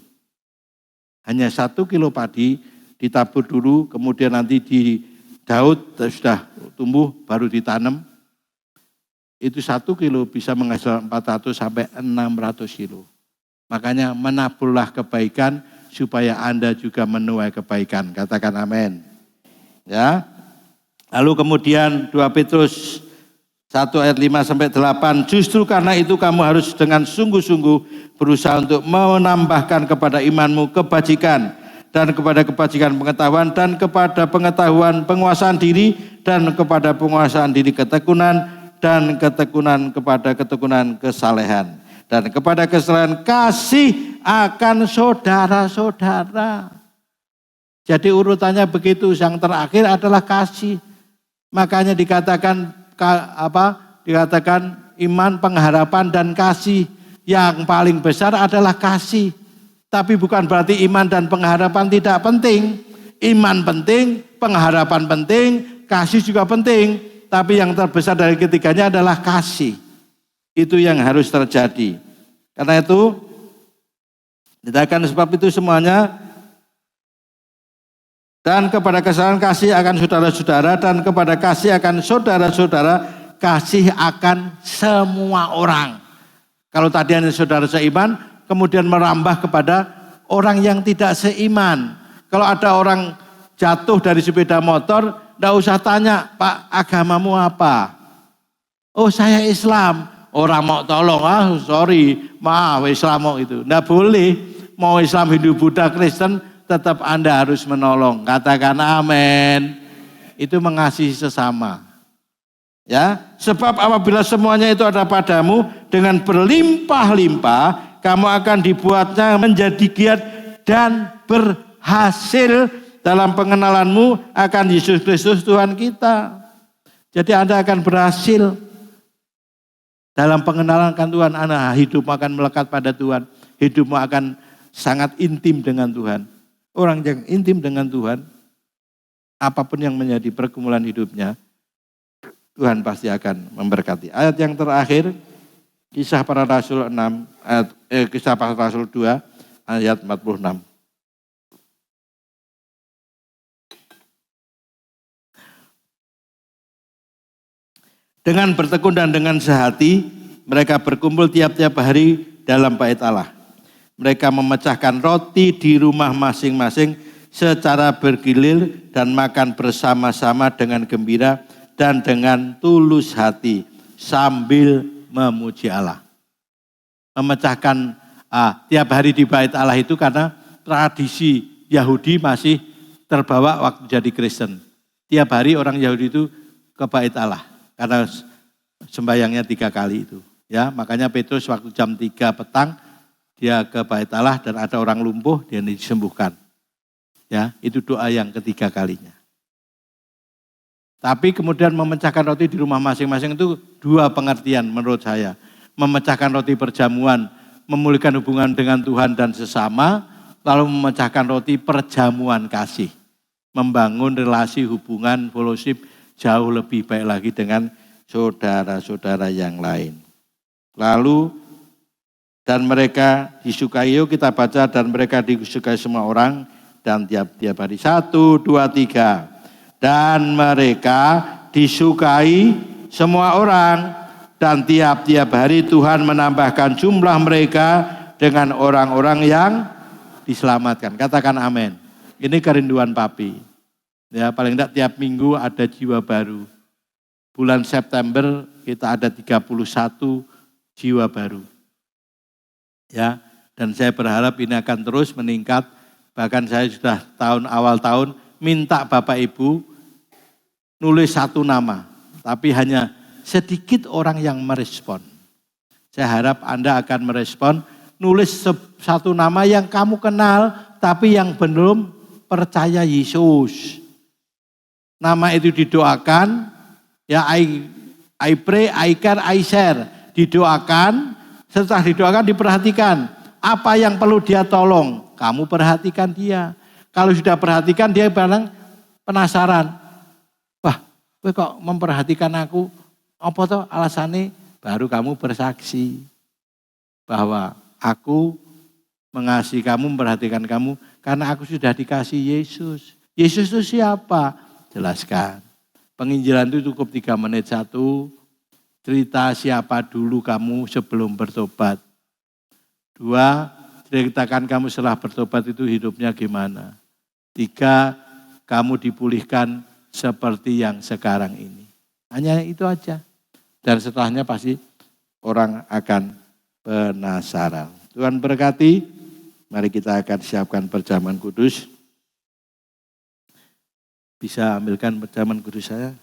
Hanya 1 kilo padi ditabur dulu, kemudian nanti didaud sudah tumbuh baru ditanam. Itu 1 kilo bisa menghasilkan 400 sampai 600 kilo. Makanya menaburlah kebaikan supaya Anda juga menuai kebaikan. Katakan amin. Ya. Lalu kemudian 2 Petrus 1 ayat 5 sampai 8. Justru karena itu kamu harus dengan sungguh-sungguh berusaha untuk menambahkan kepada imanmu kebajikan, dan kepada kebajikan pengetahuan, dan kepada pengetahuan penguasaan diri, dan kepada penguasaan diri ketekunan, dan ketekunan kepada ketekunan kesalehan, dan kepada kesalehan kasih akan saudara-saudara. Jadi urutannya begitu, yang terakhir adalah kasih. Makanya dikatakan iman, pengharapan, dan kasih. Yang paling besar adalah kasih. Tapi bukan berarti iman dan pengharapan tidak penting. Iman penting, pengharapan penting, kasih juga penting. Tapi yang terbesar dari ketiganya adalah kasih. Itu yang harus terjadi. Karena itu, dikatakan sebab itu semuanya, dan kepada kesalahan kasih akan saudara-saudara, dan kepada kasih akan saudara-saudara, kasih akan semua orang. Kalau tadi hanya saudara seiman, kemudian merambah kepada orang yang tidak seiman. Kalau ada orang jatuh dari sepeda motor, tidak usah tanya, Pak, agamamu apa? Oh, saya Islam. Orang mau tolong, sorry, maaf Islam mau itu. Tidak boleh, mau Islam, Hindu, Buddha, Kristen, tetap Anda harus menolong. Katakan amin. Itu mengasihi sesama. Ya, sebab apabila semuanya itu ada padamu dengan berlimpah-limpah, kamu akan dibuatnya menjadi giat dan berhasil dalam pengenalanmu akan Yesus Kristus Tuhan kita. Jadi Anda akan berhasil dalam pengenalan akan Tuhan. Anda hidupmu akan melekat pada Tuhan. Hidupmu akan sangat intim dengan Tuhan. Orang yang intim dengan Tuhan, apapun yang menjadi pergumulan hidupnya, Tuhan pasti akan memberkati. Ayat yang terakhir, Kisah Para Rasul 6, Kisah Para Rasul 2, ayat 46. Dengan bertekun dan dengan sehati, mereka berkumpul tiap-tiap hari dalam bait Allah. Mereka memecahkan roti di rumah masing-masing secara bergilir dan makan bersama-sama dengan gembira dan dengan tulus hati sambil memuji Allah. Memecahkan tiap hari di bait Allah itu karena tradisi Yahudi masih terbawa waktu jadi Kristen. Tiap hari orang Yahudi itu ke bait Allah karena sembahyangnya 3 kali itu. Ya, makanya Petrus waktu jam 3 petang dia ke bait Allah dan ada orang lumpuh dia disembuhkan. Ya, itu doa yang ketiga kalinya. Tapi kemudian memecahkan roti di rumah masing-masing itu 2 pengertian menurut saya. Memecahkan roti perjamuan, memulihkan hubungan dengan Tuhan dan sesama, lalu memecahkan roti perjamuan kasih. Membangun relasi hubungan fellowship jauh lebih baik lagi dengan saudara-saudara yang lain. Lalu, dan mereka disukai, yuk kita baca, dan mereka disukai semua orang, dan tiap-tiap hari. 1, 2, 3. Dan mereka disukai semua orang. Dan tiap-tiap hari Tuhan menambahkan jumlah mereka dengan orang-orang yang diselamatkan. Katakan amin. Ini kerinduan Papi. Ya, paling tidak tiap minggu ada jiwa baru. Bulan September kita ada 31 jiwa baru. Ya, dan saya berharap ini akan terus meningkat. Bahkan saya sudah awal tahun minta Bapak Ibu nulis satu nama, tapi hanya sedikit orang yang merespon. Saya harap Anda akan merespon, nulis satu nama yang kamu kenal, tapi yang belum percaya Yesus. Nama itu didoakan, ya I pray, I care, I share. Didoakan, setelah didoakan diperhatikan. Apa yang perlu dia tolong, kamu perhatikan dia. Kalau sudah perhatikan dia barang penasaran. Wah, kowe kok memperhatikan aku? Apa toh alasannya? Baru kamu bersaksi bahwa aku mengasihi kamu, memperhatikan kamu karena aku sudah dikasih Yesus. Yesus itu siapa? Jelaskan. Penginjilan itu cukup 3 menit 1. Cerita siapa dulu kamu sebelum bertobat. 2, ceritakan kamu setelah bertobat itu hidupnya gimana. 3, kamu dipulihkan seperti yang sekarang ini. Hanya itu aja. Dan setelahnya pasti orang akan penasaran. Tuhan berkati. Mari kita akan siapkan perjamuan kudus. Bisa ambilkan perjamuan kudus saya.